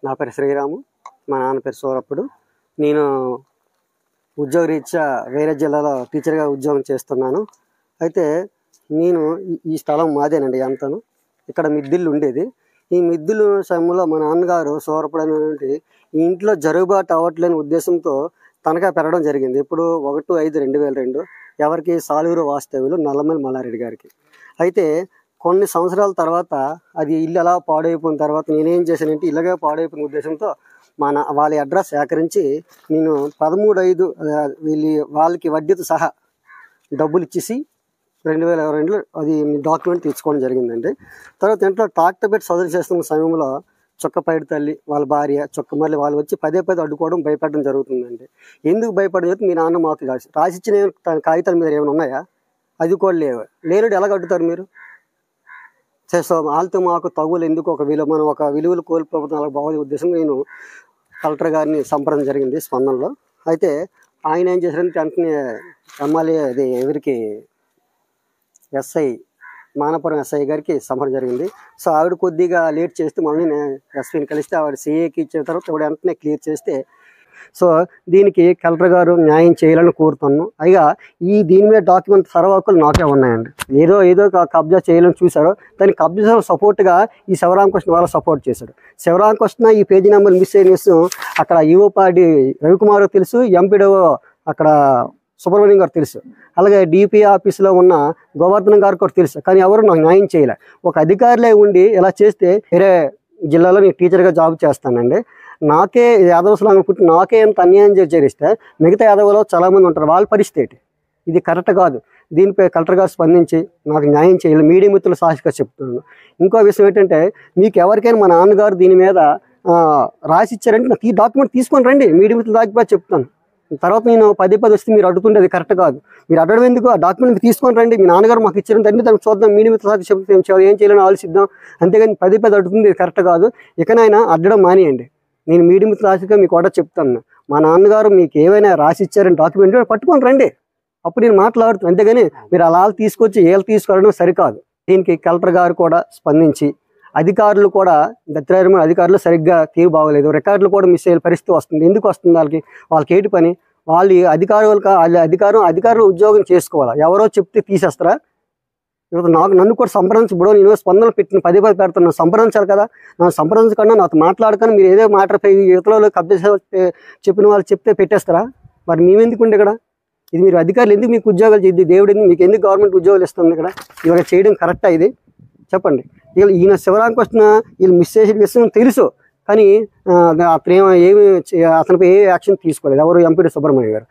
నా పేరు శ్రీరాము, మా నాన్న పేరు సూరప్పుడు. నేను ఉద్యోగరీత్యా వేరే జిల్లాలో టీచర్గా ఉద్యోగం చేస్తున్నాను. అయితే నేను ఈ స్థలం మాదేనండి అంతను. ఇక్కడ మిద్దిల్లు ఉండేది. ఈ మిద్దిల్లు సమయంలో మా నాన్నగారు సూరప్పుడు అనేటువంటి ఈ ఇంట్లో జరుగుబాటు అవ్వట్లేని ఉద్దేశంతో తనఖా పెరగడం జరిగింది. ఇప్పుడు 1/5/2002 ఎవరికి? సాలూరు వాస్తవ్యులు నల్లమల్లి మల్లారెడ్డి గారికి. అయితే కొన్ని సంవత్సరాల తర్వాత అది ఇల్లు అలా పాడైపోయిన తర్వాత నేనేం చేశానంటే ఇలాగే పాడైపోయిన ఉద్దేశంతో వాళ్ళ అడ్రస్ సేకరించి నేను 13/5 వాళ్ళకి వడ్డీతో సహా డబ్బులు ఇచ్చేసి 2022లో అది డాక్యుమెంట్ తీసుకోవడం జరిగిందండి. తర్వాత ఇంట్లో ట్రాక్టర్ పెట్టి సదురు చేస్తున్న సమయంలో చుక్కపైడి తల్లి వాళ్ళ భార్య మళ్ళీ వాళ్ళు వచ్చి పదే అడ్డుకోవడం, భయపడడం జరుగుతుందండి. ఎందుకు భయపడడం జరుగుతుంది? మీ నాన్న మాకు రాసిచ్చిన కాగితాల మీద ఏమైనా ఉన్నాయా? అది కూడా లేనడు ఎలా కట్టుతారు మీరు? సో వాళ్ళతో మాకు తగులు ఎందుకు, మనం ఒక విలువలు కోల్పోవడం అలా బాగుంది ఉద్దేశం నేను కలెక్టర్ గారిని సంప్రదించడం జరిగింది స్పందనలో. అయితే ఆయన ఏం చేశారంటే వెంటనే ఎమ్మెల్యే ఎవరికి ఎస్ఐ మానపురం ఎస్ఐ గారికి సంప్రదించడం జరిగింది. సో ఆవిడ కొద్దిగా లేట్ చేస్తే మళ్ళీ నేను ఎస్పీని కలిస్తే ఆవిడ సిఏకి ఇచ్చిన తర్వాత ఆవిడ వెంటనే క్లియర్ చేస్తే, సో దీనికి కలెక్టర్ గారు న్యాయం చేయాలని కోరుతున్నాను. అయిగా దీని మీద డాక్యుమెంట్ సర్వాకులు నాకే ఉన్నాయండి. ఏదో కబ్జా చేయాలని చూశారు. దానికి కబ్జా సపోర్ట్గా ఈ శివరామకృష్ణ వాళ్ళు సపోర్ట్ చేశారు. శివరామకృష్ణ ఈ పేజీ నెంబర్ మిస్ అయిన విషయం అక్కడ ఈవోపాడి రవికుమార్ తెలుసు, ఎంపీడో అక్కడ సుబ్రహ్మణ్యం గారు తెలుసు, అలాగే డిపి ఆఫీసులో ఉన్న గోవర్ధన్ గారు కూడా తెలుసు. కానీ ఎవరు నాకు న్యాయం చేయలే. ఒక అధికారులే ఉండి ఇలా చేస్తే వేరే జిల్లాలో నేను టీచర్గా జాబ్ చేస్తానండి. నాకే యాదవసులు అనుకుంటే నాకే ఎంత అన్యాయం చేరిస్తే మిగతా యాదవులో చాలామంది ఉంటారు. వాళ్ళ పరిస్థితి ఇది కరెక్ట్ కాదు. దీనిపై కలెక్టర్ గారు స్పందించి నాకు న్యాయం చేయాలి. మీడియా మిత్రులు సాక్షిగా చెప్తున్నాను. ఇంకో విషయం ఏంటంటే మీకు ఎవరికైనా మా నాన్నగారు దీని మీద రాసి ఇచ్చారంటే నాకు ఈ డాక్యుమెంట్ తీసుకొని రండి, మీడియా మిత్రులు దాకా చెప్తాను. తర్వాత నేను పదే వస్తే మీరు అడుగుతుంటే అది కరెక్ట్ కాదు. మీరు అడగడం ఎందుకు? ఆ డాక్యుమెంట్ తీసుకొని రండి, మీ నాన్నగారు మాకు ఇచ్చారంటే దాన్ని చూద్దాం, మీడియా మిత్రులు సాక్షి చెప్తే ఏం చేయాలని ఆలోచిద్దాం. అంతేగాని పదే అడుగుతుంది ఇది కరెక్ట్ కాదు. ఇకనైనా అడగడం మానేయండి. నేను మీడియా మిత్రులు రాసిగా మీకు ఆర్డర్ చెప్తాను. మా నాన్నగారు మీకు ఏవైనా రాసి ఇచ్చారని డాక్యుమెంట్ పట్టుకొని రండి, అప్పుడు నేను మాట్లాడుతాను. అంతేగాని మీరు అలా తీసుకొచ్చి ఏళ్ళు తీసుకురావడం సరికాదు. దీనికి కలెక్టర్ గారు కూడా స్పందించి అధికారులు కూడా దత్తాత్రేయ అధికారులు సరిగ్గా తీరు బాగోలేదు. రికార్డులు కూడా మిస్ అయ్యే పరిస్థితి వస్తుంది. ఎందుకు వస్తుంది? వాళ్ళకి ఏంటి పని? అధికారులు ఉద్యోగం చేసుకోవాలా? ఎవరో చెప్తే తీసేస్తారా? నన్ను కూడా సంప్రదించబడు. నేను స్పందనలు పెట్టిన పదే పెడతాను, సంప్రదించాలి కదా. నన్ను సంప్రదించకుండా నాతో మాట్లాడకుండా మీరు ఏదో మాటపై ఇతరులు కబ్జా చెప్పిన వాళ్ళు చెప్తే పెట్టేస్తారా? మరి మేమెందుకు ఉండే ఇక్కడ? ఇది మీరు అధికారులు ఎందుకు మీకు ఉద్యోగాలు చేద్ది? దేవుడు ఎందుకు మీకు ఎందుకు గవర్నమెంట్ ఉద్యోగాలు ఇస్తుంది? ఇక్కడ ఇవాళ చేయడం కరెక్టా? ఇది చెప్పండి. ఈయన శివరామకృష్ణ వీళ్ళు మిస్ చేసే విషయం తెలుసు, కానీ అతనిపై ఏ యాక్షన్ తీసుకోలేదు. ఎవరు? ఎంపీడీ సుబ్రహ్మణ్యం గారు.